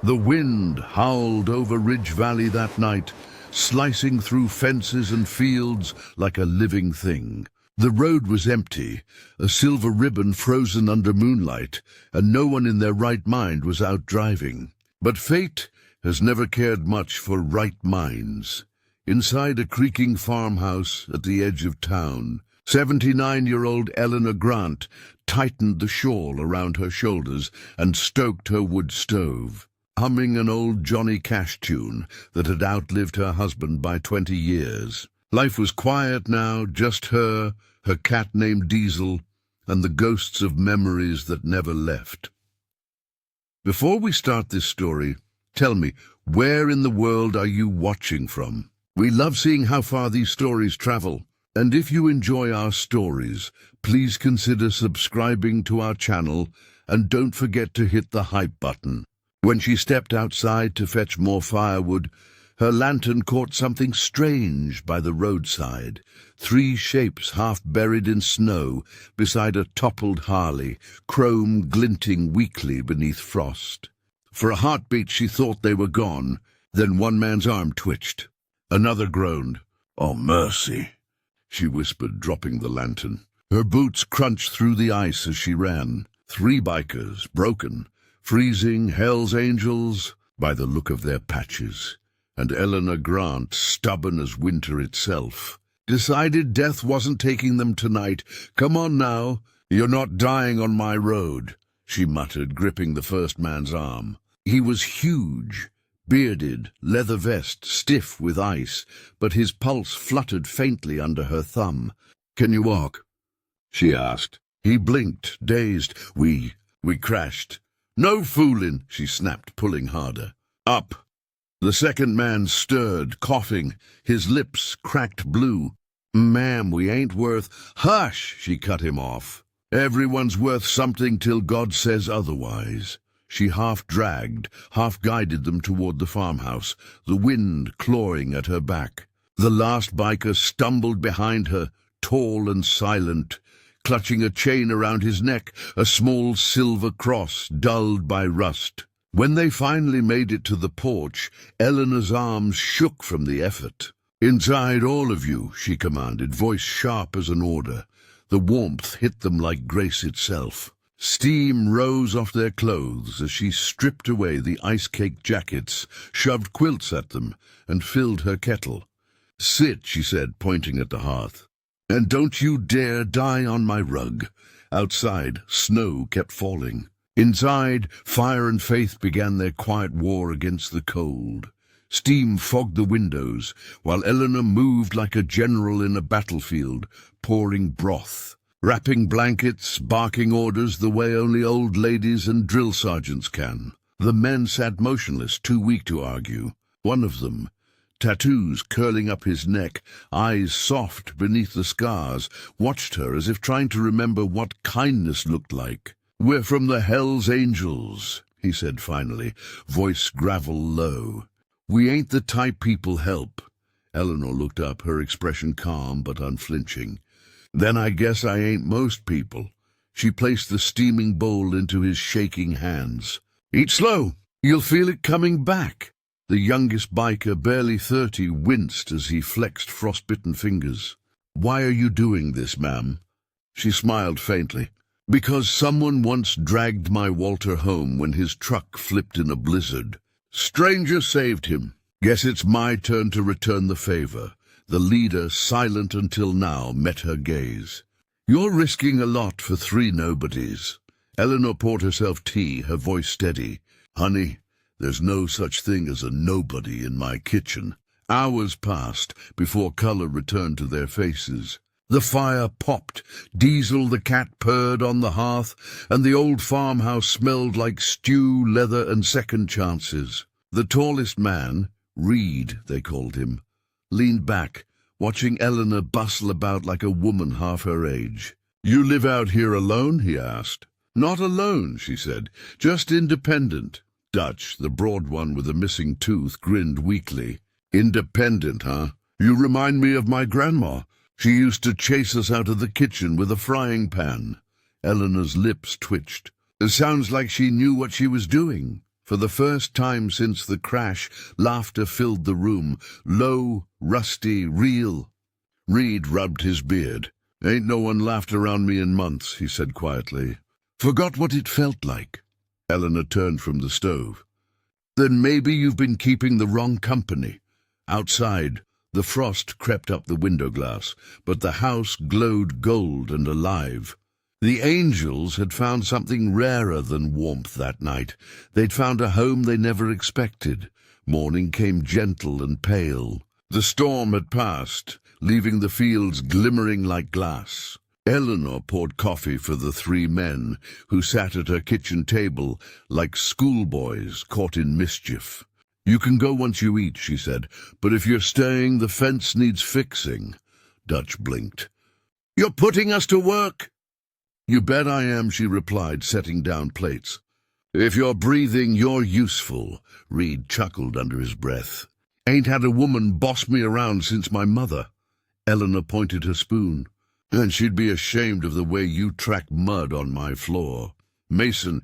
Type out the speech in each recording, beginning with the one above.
The wind howled over Ridge Valley that night, slicing through fences and fields like a living thing. The road was empty, a silver ribbon frozen under moonlight, and no one in their right mind was out driving. But fate has never cared much for right minds. Inside a creaking farmhouse at the edge of town, 79-year-old Eleanor Grant tightened the shawl around her shoulders and stoked her wood stove, humming an old Johnny Cash tune that had outlived her husband by 20 years. Life was quiet now, just her cat named Diesel, and the ghosts of memories that never left. Before we start this story, tell me, where in the world are you watching from? We love seeing how far these stories travel. And if you enjoy our stories, please consider subscribing to our channel and don't forget to hit the hype button. When she stepped outside to fetch more firewood, her lantern caught something strange by the roadside. 3 shapes half buried in snow beside a toppled Harley, chrome glinting weakly beneath frost. For a heartbeat she thought they were gone, then one man's arm twitched. Another groaned. "Oh, mercy," she whispered, dropping the lantern. Her boots crunched through the ice as she ran. 3 bikers, broken, freezing hellsangels by the look of their patches, and Eleanor Grant, stubborn as winter itself, decided death wasn't taking them tonight. "Come on now, you're not dying on my road," she muttered, gripping the first man's arm. He was huge, bearded, leather vest, stiff with ice, but his pulse fluttered faintly under her thumb. "Can you walk?" she asked. He blinked, dazed. We crashed." "No fooling," she snapped, pulling harder. "Up." The second man stirred, coughing, his lips cracked blue. "Ma'am, we ain't worth—" "Hush!" she cut him off. "Everyone's worth something till God says otherwise." She half-dragged, half-guided them toward the farmhouse, the wind clawing at her back. The last biker stumbled behind her, tall and silent, clutching a chain around his neck, a small silver cross dulled by rust. When they finally made it to the porch, Eleanor's arms shook from the effort. "Inside, all of you," she commanded, voice sharp as an order. The warmth hit them like grace itself. Steam rose off their clothes as she stripped away the ice-caked jackets, shoved quilts at them, and filled her kettle. "Sit," she said, pointing at the hearth. "And don't you dare die on my rug." Outside, snow kept falling. Inside, fire and faith began their quiet war against the cold. Steam fogged the windows, while Eleanor moved like a general in a battlefield, pouring broth, wrapping blankets, barking orders the way only old ladies and drill sergeants can. The men sat motionless, too weak to argue. One of them, tattoos curling up his neck, eyes soft beneath the scars, watched her as if trying to remember what kindness looked like. "We're from the hellsangels," he said finally, voice gravel low. "We ain't the type people help." Eleanor looked up, her expression calm but unflinching. "Then I guess I ain't most people." She placed the steaming bowl into his shaking hands. "Eat slow. You'll feel it coming back." The youngest biker, barely 30, winced as he flexed frostbitten fingers. "Why are you doing this, ma'am?" She smiled faintly. "Because someone once dragged my Walter home when his truck flipped in a blizzard. Stranger saved him. Guess it's my turn to return the favor." The leader, silent until now, met her gaze. "You're risking a lot for 3 nobodies." Eleanor poured herself tea, her voice steady. "Honey, there's no such thing as a nobody in my kitchen." Hours passed before color returned to their faces. The fire popped, Diesel the cat purred on the hearth, and the old farmhouse smelled like stew, leather, and second chances. The tallest man, Reed they called him, leaned back, watching Eleanor bustle about like a woman half her age. "You live out here alone?" he asked. "Not alone," she said, "just independent." Dutch, the broad one with a missing tooth, grinned weakly. "Independent, huh? You remind me of my grandma. She used to chase us out of the kitchen with a frying pan." Eleanor's lips twitched. "It sounds like she knew what she was doing." For the first time since the crash, laughter filled the room, low, rusty, real. Reed rubbed his beard. "Ain't no one laughed around me in months," he said quietly. "Forgot what it felt like." Eleanor turned from the stove. "Then maybe you've been keeping the wrong company." Outside, the frost crept up the window glass, but the house glowed gold and alive. The angels had found something rarer than warmth that night. They'd found a home they never expected. Morning came gentle and pale. The storm had passed, leaving the fields glimmering like glass. Eleanor poured coffee for the three men, who sat at her kitchen table like schoolboys caught in mischief. "You can go once you eat," she said, "but if you're staying, the fence needs fixing." Dutch blinked. "You're putting us to work?" "You bet I am," she replied, setting down plates. "If you're breathing, you're useful," Reed chuckled under his breath. "Ain't had a woman boss me around since my mother." Eleanor pointed her spoon. "And she'd be ashamed of the way you track mud on my floor." Mason,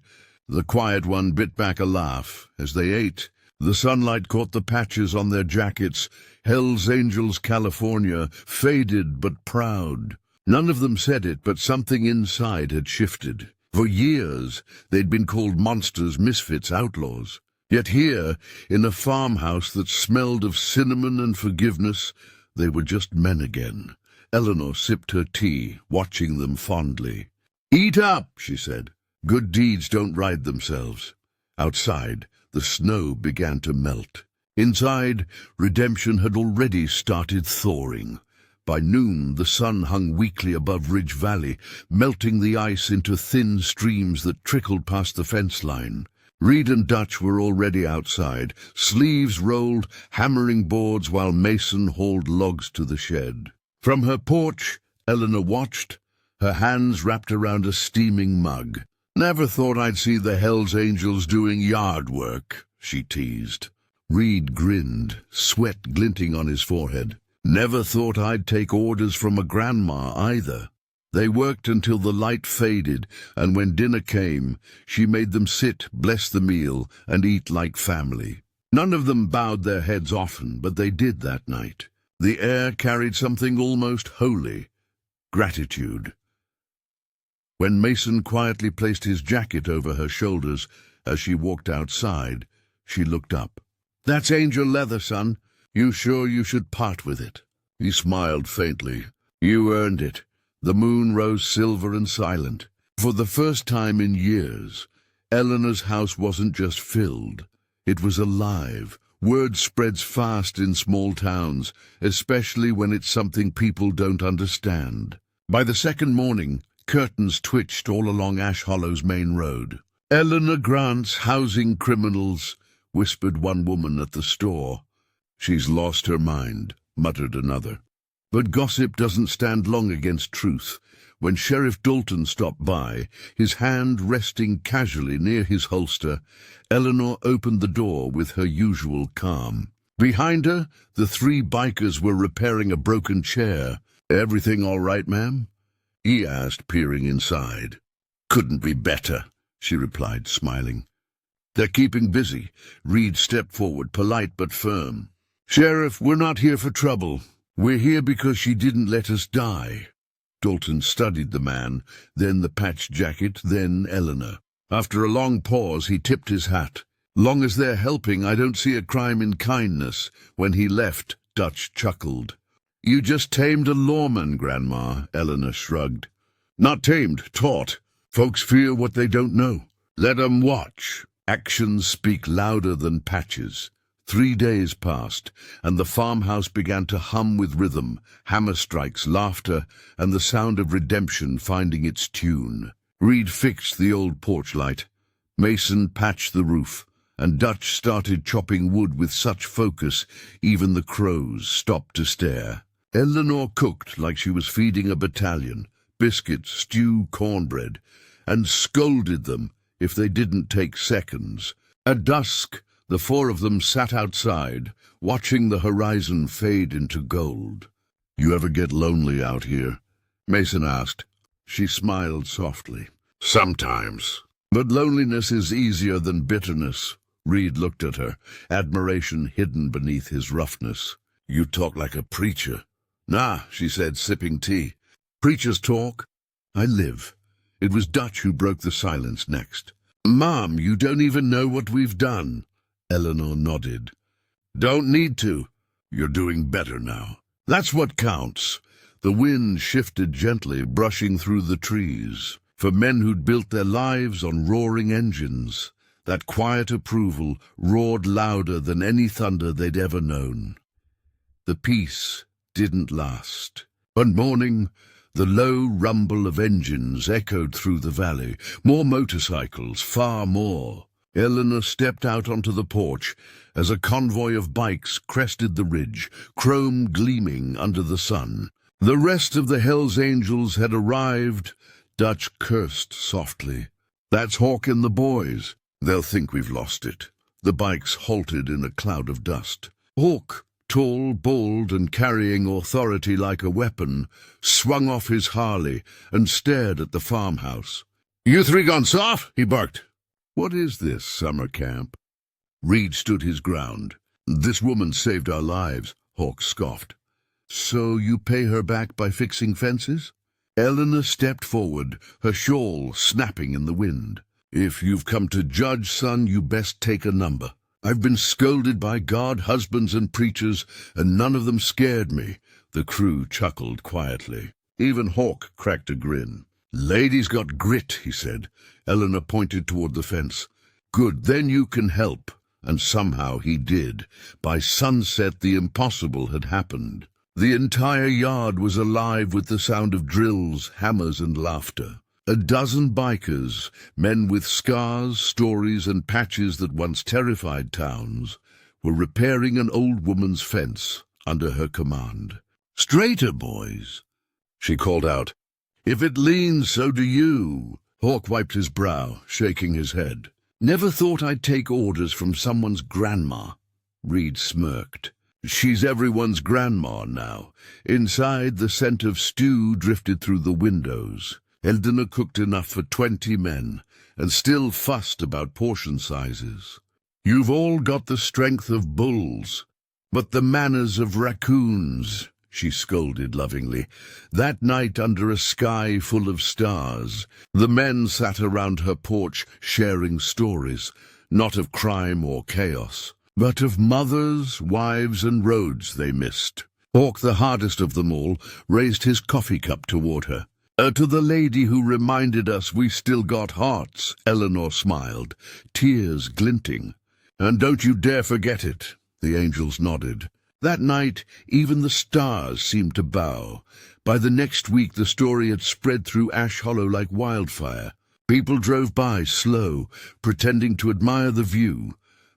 the quiet one, bit back a laugh. As they ate, the sunlight caught the patches on their jackets. Hellsangels, California, faded but proud. None of them said it, but something inside had shifted. For years, they'd been called monsters, misfits, outlaws. Yet here, in a farmhouse that smelled of cinnamon and forgiveness, they were just men again. Eleanor sipped her tea, watching them fondly. "Eat up," she said. "Good deeds don't ride themselves." Outside, the snow began to melt. Inside, redemption had already started thawing. By noon, the sun hung weakly above Ridge Valley, melting the ice into thin streams that trickled past the fence line. Reed and Dutch were already outside, sleeves rolled, hammering boards while Mason hauled logs to the shed. From her porch, Eleanor watched, her hands wrapped around a steaming mug. "Never thought I'd see the Hells Angels doing yard work," she teased. Reed grinned, sweat glinting on his forehead. "Never thought I'd take orders from a grandma either." They worked until the light faded, and when dinner came, she made them sit, bless the meal, and eat like family. None of them bowed their heads often, but they did that night. The air carried something almost holy, gratitude. When Mason quietly placed his jacket over her shoulders as she walked outside, she looked up. "That's angel leather, son. You sure you should part with it?" He smiled faintly. "You earned it." The moon rose silver and silent. For the first time in years, Eleanor's house wasn't just filled. It was alive. Word spreads fast in small towns, especially when it's something people don't understand. By the second morning, curtains twitched all along Ash Hollow's main road. "Eleanor Grant's housing criminals," whispered one woman at the store. "She's lost her mind," muttered another. But gossip doesn't stand long against truth. When Sheriff Dalton stopped by, his hand resting casually near his holster, Eleanor opened the door with her usual calm. Behind her, the three bikers were repairing a broken chair. "Everything all right, ma'am?" he asked, peering inside. "Couldn't be better," she replied, smiling. "They're keeping busy." Reed stepped forward, polite but firm. "Sheriff, we're not here for trouble. We're here because she didn't let us die." Dalton studied the man, then the patched jacket, then Eleanor. After a long pause, he tipped his hat. "Long as they're helping, I don't see a crime in kindness." When he left, Dutch chuckled. "You just tamed a lawman, Grandma," Eleanor shrugged. "Not tamed, taught. Folks fear what they don't know. Let 'em watch." Actions speak louder than patches. 3 days passed, and the farmhouse began to hum with rhythm, hammer strikes, laughter, and the sound of redemption finding its tune. Reed fixed the old porch light. Mason patched the roof, and Dutch started chopping wood with such focus even the crows stopped to stare. Eleanor cooked like she was feeding a battalion, biscuits, stew, cornbread, and scolded them if they didn't take seconds. At dusk, the four of them sat outside, watching the horizon fade into gold. "You ever get lonely out here?" Mason asked. She smiled softly. "Sometimes. But loneliness is easier than bitterness. Reed looked at her, admiration hidden beneath his roughness. "You talk like a preacher." "Nah," she said, sipping tea. "Preachers talk. I live." It was Dutch who broke the silence next. "Mom, you don't even know what we've done." Eleanor nodded. "Don't need to. You're doing better now. That's what counts." The wind shifted gently, brushing through the trees. For men who'd built their lives on roaring engines, that quiet approval roared louder than any thunder they'd ever known. The peace didn't last. One morning, the low rumble of engines echoed through the valley. More motorcycles, far more. Eleanor stepped out onto the porch as a convoy of bikes crested the ridge, chrome gleaming under the sun. The rest of the hellsangels had arrived. Dutch cursed softly. "That's Hawk and the boys. They'll think we've lost it." The bikes halted in a cloud of dust. Hawk, tall, bald, and carrying authority like a weapon, swung off his Harley and stared at the farmhouse. "You three gone soft?" he barked. "What is this, summer camp?" Reed stood his ground. "This woman saved our lives," Hawk scoffed. "So you pay her back by fixing fences?" Eleanor stepped forward, her shawl snapping in the wind. "If you've come to judge, son, you best take a number. I've been scolded by God, husbands, and preachers, and none of them scared me." The crew chuckled quietly. Even Hawk cracked a grin. "Lady's got grit," he said. Eleanor pointed toward the fence. "Good, then you can help." And somehow he did. By sunset, the impossible had happened. The entire yard was alive with the sound of drills, hammers, and laughter. A dozen bikers, men with scars, stories, and patches that once terrified towns, were repairing an old woman's fence under her command. "Straighter, boys," she called out. "If it leans, so do you." Hawk wiped his brow, shaking his head. "Never thought I'd take orders from someone's grandma." Reed smirked. "She's everyone's grandma now." Inside, the scent of stew drifted through the windows. Eleanor cooked enough for 20 men, and still fussed about portion sizes. "You've all got the strength of bulls, but the manners of raccoons," she scolded lovingly. That night, under a sky full of stars, the men sat around her porch sharing stories, not of crime or chaos, but of mothers, wives, and roads they missed. Hawk, the hardest of them all, raised his coffee cup toward her. To the lady who reminded us we still got hearts," Eleanor smiled, tears glinting. "And don't you dare forget it." The angels nodded. That night, even the stars seemed to bow. By the next week, the story had spread through Ash Hollow like wildfire. People drove by, slow, pretending to admire the view,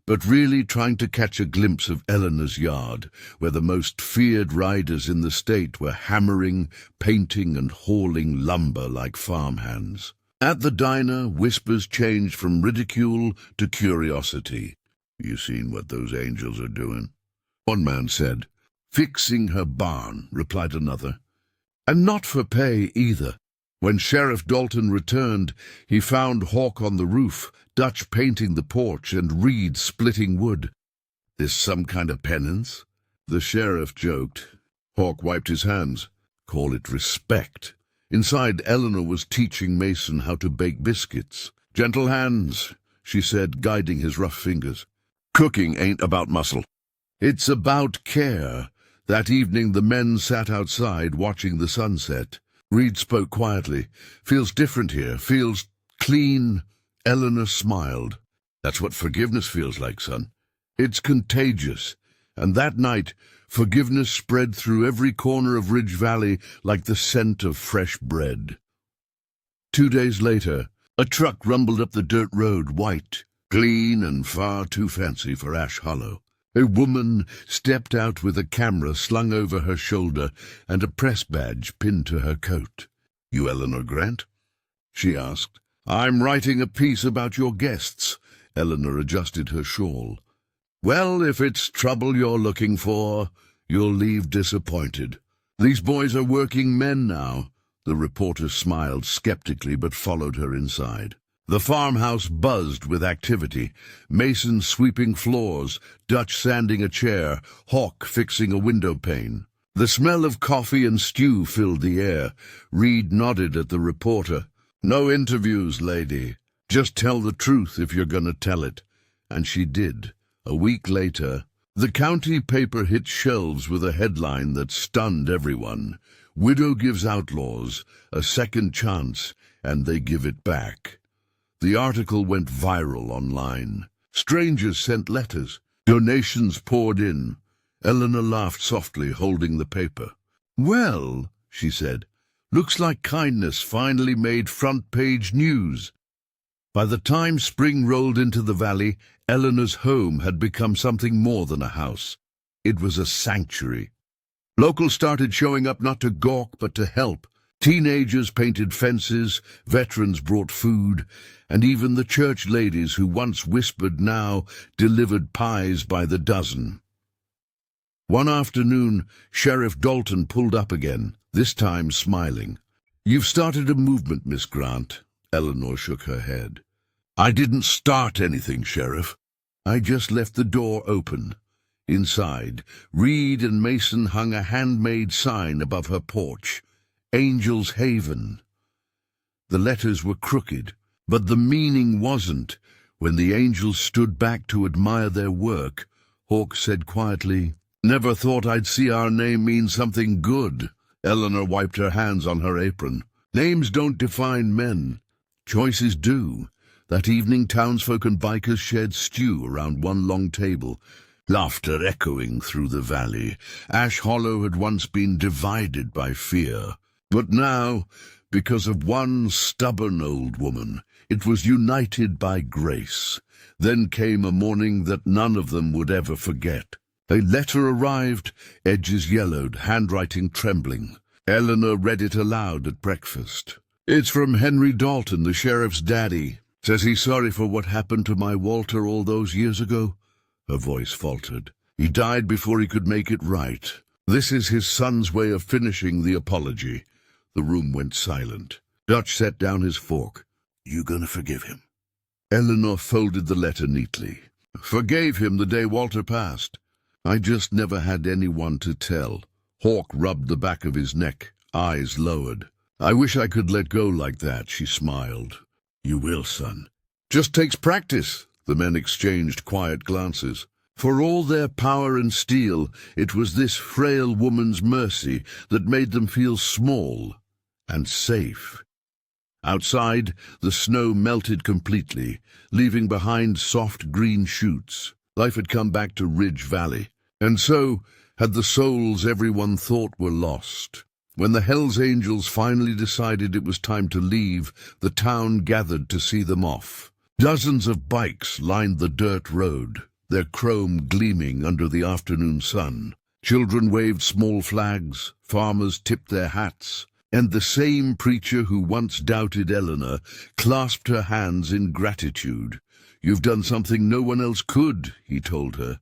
but really trying to catch a glimpse of Eleanor's yard, where the most feared riders in the state were hammering, painting, and hauling lumber like farmhands. At the diner, whispers changed from ridicule to curiosity. "You seen what those angels are doing?" one man said. "Fixing her barn," replied another. "And not for pay, either." When Sheriff Dalton returned, he found Hawk on the roof, Dutch painting the porch, and Reed splitting wood. "This some kind of penance?" The sheriff joked. Hawk wiped his hands. "Call it respect." Inside, Eleanor was teaching Mason how to bake biscuits. "Gentle hands," she said, guiding his rough fingers. "Cooking ain't about muscle. It's about care." That evening the men sat outside watching the sunset. Reed spoke quietly. "Feels different here. Feels clean." Eleanor smiled. "That's what forgiveness feels like, son. It's contagious." And that night, forgiveness spread through every corner of Ridge Valley like the scent of fresh bread. 2 days later, a truck rumbled up the dirt road, white, clean, and far too fancy for Ash Hollow. A woman stepped out with a camera slung over her shoulder and a press badge pinned to her coat. "You Eleanor Grant?" she asked. "I'm writing a piece about your guests." Eleanor adjusted her shawl. "Well, if it's trouble you're looking for, you'll leave disappointed. These boys are working men now." The reporter smiled skeptically but followed her inside. The farmhouse buzzed with activity. Mason sweeping floors, Dutch sanding a chair, Hawk fixing a window pane. The smell of coffee and stew filled the air. Reed nodded at the reporter. "No interviews, lady. Just tell the truth if you're gonna tell it." And she did. A week later, the county paper hit shelves with a headline that stunned everyone. "Widow gives outlaws a second chance, and they give it back." The article went viral online. Strangers sent letters. Donations poured in. Eleanor laughed softly, holding the paper. "Well," she said, "looks like kindness finally made front-page news." By the time spring rolled into the valley, Eleanor's home had become something more than a house. It was a sanctuary. Locals started showing up not to gawk but to help. Teenagers painted fences, veterans brought food, and even the church ladies who once whispered now delivered pies by the dozen. One afternoon, Sheriff Dalton pulled up again, this time smiling. "You've started a movement, Miss Grant." Eleanor shook her head. "I didn't start anything, Sheriff. I just left the door open." Inside, Reed and Mason hung a handmade sign above her porch. "Angel's Haven." The letters were crooked, but the meaning wasn't. When the angels stood back to admire their work, Hawk said quietly, "Never thought I'd see our name mean something good." Eleanor wiped her hands on her apron. "Names don't define men. Choices do." That evening, townsfolk and bikers shared stew around one long table, laughter echoing through the valley. Ash Hollow had once been divided by fear, but now, because of one stubborn old woman, it was united by grace. Then came a morning that none of them would ever forget. A letter arrived, edges yellowed, handwriting trembling. Eleanor read it aloud at breakfast. "It's from Henry Dalton, the sheriff's daddy. Says he's sorry for what happened to my Walter all those years ago." Her voice faltered. "He died before he could make it right. This is his son's way of finishing the apology." The room went silent. Dutch set down his fork. "You gonna forgive him?" Eleanor folded the letter neatly. "Forgave him the day Walter passed. I just never had anyone to tell." Hawk rubbed the back of his neck, eyes lowered. "I wish I could let go like that," she smiled. "You will, son. Just takes practice." The men exchanged quiet glances. For all their power and steel, it was this frail woman's mercy that made them feel small and safe. Outside, the snow melted completely, leaving behind soft green shoots. Life had come back to Ridge Valley, and so had the souls everyone thought were lost. When the hellsangels finally decided it was time to leave, the town gathered to see them off. Dozens of bikes lined the dirt road, their chrome gleaming under the afternoon sun. Children waved small flags, farmers tipped their hats, and the same preacher who once doubted Eleanor clasped her hands in gratitude. "You've done something no one else could," he told her.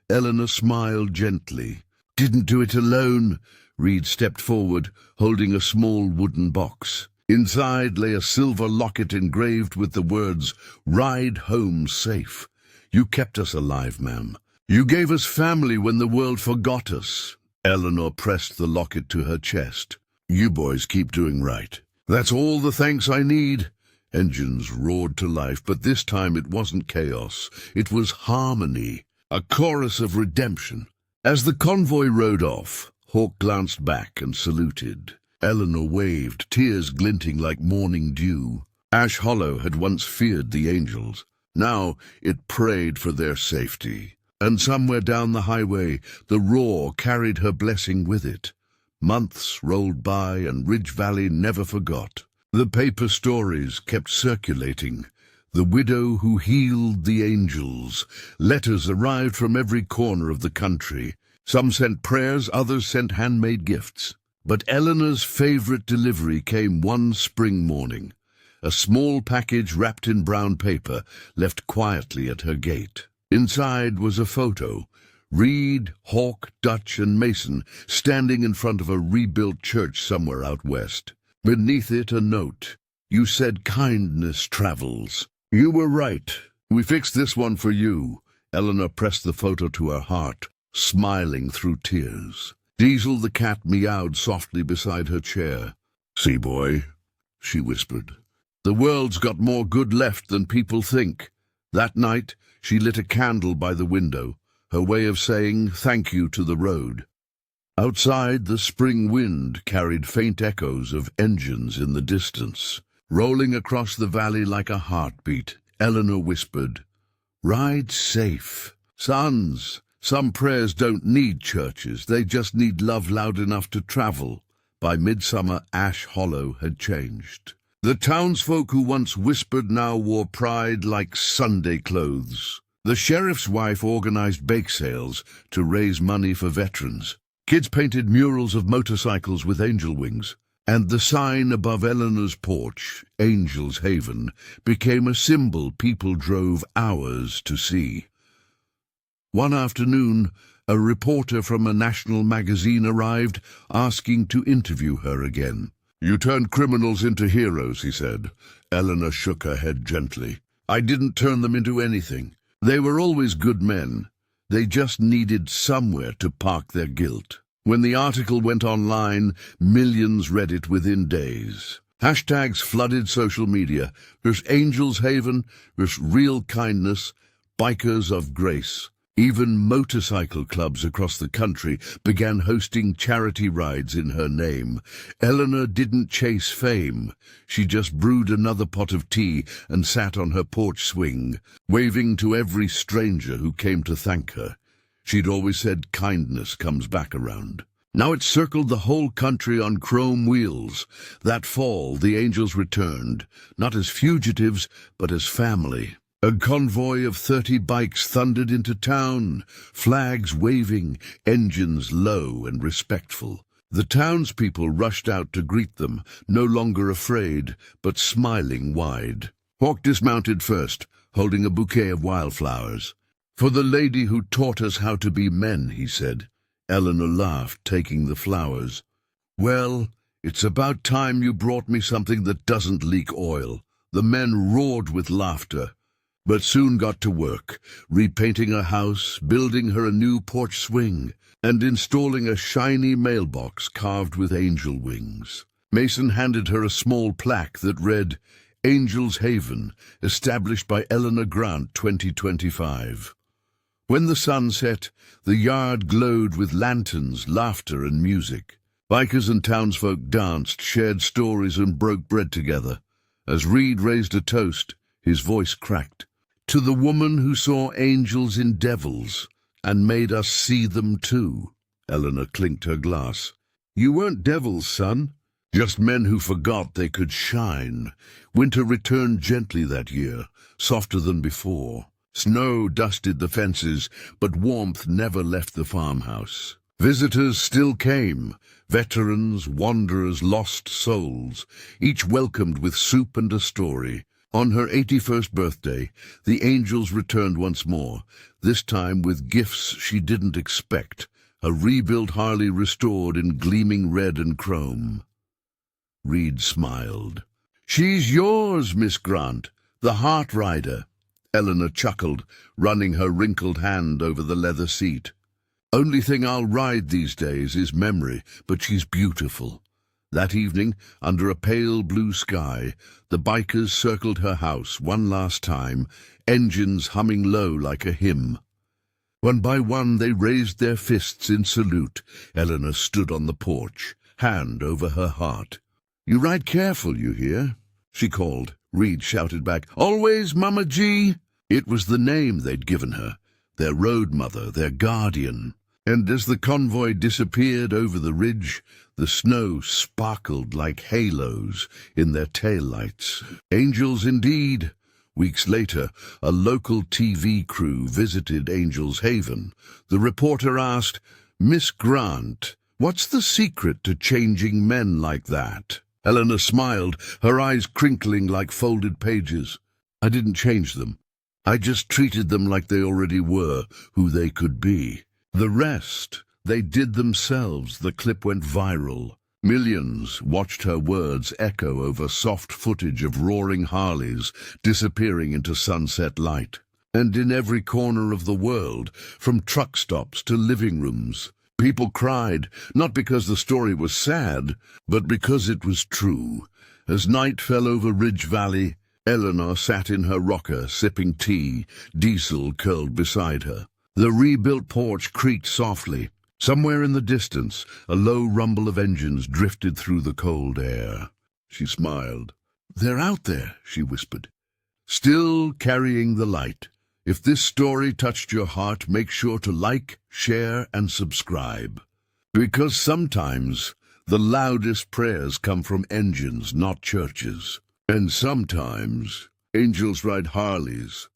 Eleanor smiled gently. "Didn't do it alone." Reed stepped forward, holding a small wooden box. Inside lay a silver locket engraved with the words, "Ride home safe." "You kept us alive, ma'am. You gave us family when the world forgot us." Eleanor pressed the locket to her chest. "You boys keep doing right. That's all the thanks I need." Engines roared to life, but this time it wasn't chaos. It was harmony, a chorus of redemption. As the convoy rode off, Hawk glanced back and saluted. Eleanor waved, tears glinting like morning dew. Ash Hollow had once feared the angels. Now it prayed for their safety. And somewhere down the highway, the roar carried her blessing with it. Months rolled by, and Ridge Valley never forgot. The paper stories kept circulating. The widow who healed the angels. Letters arrived from every corner of the country. Some sent prayers, others sent handmade gifts. But Eleanor's favorite delivery came one spring morning. A small package wrapped in brown paper, left quietly at her gate. Inside was a photo. Reed, Hawk, Dutch, and Mason standing in front of a rebuilt church somewhere out west. Beneath it, a note. You said kindness travels. You were right. We fixed this one for you. Eleanor pressed the photo to her heart, smiling through tears. Diesel the cat meowed softly beside her chair. "See, boy," she whispered. "The world's got more good left than people think." That night, she lit a candle by the window, her way of saying thank you to the road. Outside, the spring wind carried faint echoes of engines in the distance. Rolling across the valley like a heartbeat, Eleanor whispered, "Ride safe. Sons, some prayers don't need churches, they just need love loud enough to travel." By midsummer, Ash Hollow had changed. The townsfolk who once whispered now wore pride like Sunday clothes. The sheriff's wife organized bake sales to raise money for veterans. Kids painted murals of motorcycles with angel wings, and the sign above Eleanor's porch, Angel's Haven, became a symbol people drove hours to see. One afternoon, a reporter from a national magazine arrived, asking to interview her again. "You turned criminals into heroes," he said. Eleanor shook her head gently. "I didn't turn them into anything. They were always good men. They just needed somewhere to park their guilt." When the article went online, millions read it within days. Hashtags flooded social media. There's Angel's Haven, there's real kindness, bikers of grace. Even motorcycle clubs across the country began hosting charity rides in her name. Eleanor didn't chase fame. She just brewed another pot of tea and sat on her porch swing, waving to every stranger who came to thank her. She'd always said kindness comes back around. Now it circled the whole country on chrome wheels. That fall, the Angels returned, not as fugitives, but as family. A convoy of 30 bikes thundered into town, flags waving, engines low and respectful. The townspeople rushed out to greet them, no longer afraid, but smiling wide. Hawk dismounted first, holding a bouquet of wildflowers. "For the lady who taught us how to be men," he said. Eleanor laughed, taking the flowers. "Well, it's about time you brought me something that doesn't leak oil." The men roared with laughter, but soon got to work, repainting her house, building her a new porch swing, and installing a shiny mailbox carved with angel wings. Mason handed her a small plaque that read, "Angel's Haven, established by Eleanor Grant, 2025. When the sun set, the yard glowed with lanterns, laughter, and music. Bikers and townsfolk danced, shared stories, and broke bread together. As Reed raised a toast, his voice cracked. "To the woman who saw angels in devils, and made us see them too." Eleanor clinked her glass. "You weren't devils, son. Just men who forgot they could shine." Winter returned gently that year, softer than before. Snow dusted the fences, but warmth never left the farmhouse. Visitors still came, veterans, wanderers, lost souls, each welcomed with soup and a story. On her 81st birthday, the Angels returned once more, this time with gifts she didn't expect, a rebuilt Harley restored in gleaming red and chrome. Reed smiled. "She's yours, Miss Grant, the Heart Rider." Eleanor chuckled, running her wrinkled hand over the leather seat. "Only thing I'll ride these days is memory, but she's beautiful." That evening, under a pale blue sky, the bikers circled her house one last time, engines humming low like a hymn. One by one they raised their fists in salute. Eleanor stood on the porch, hand over her heart. "You ride careful, you hear?" she called. Reed shouted back, "Always, Mama G!" It was the name they'd given her, their road mother, their guardian. And as the convoy disappeared over the ridge, the snow sparkled like halos in their taillights. Angels indeed. Weeks later, a local TV crew visited Angel's Haven. The reporter asked, "Miss Grant, what's the secret to changing men like that?" Eleanor smiled, her eyes crinkling like folded pages. "I didn't change them. I just treated them like they already were, who they could be. The rest, they did themselves." The clip went viral. Millions watched her words echo over soft footage of roaring Harleys disappearing into sunset light. And in every corner of the world, from truck stops to living rooms, people cried, not because the story was sad, but because it was true. As night fell over Ridge Valley, Eleanor sat in her rocker sipping tea, Diesel curled beside her. The rebuilt porch creaked softly. Somewhere in the distance, a low rumble of engines drifted through the cold air. She smiled. "They're out there," she whispered, "still carrying the light." If this story touched your heart, make sure to like, share, and subscribe. Because sometimes the loudest prayers come from engines, not churches. And sometimes angels ride Harleys,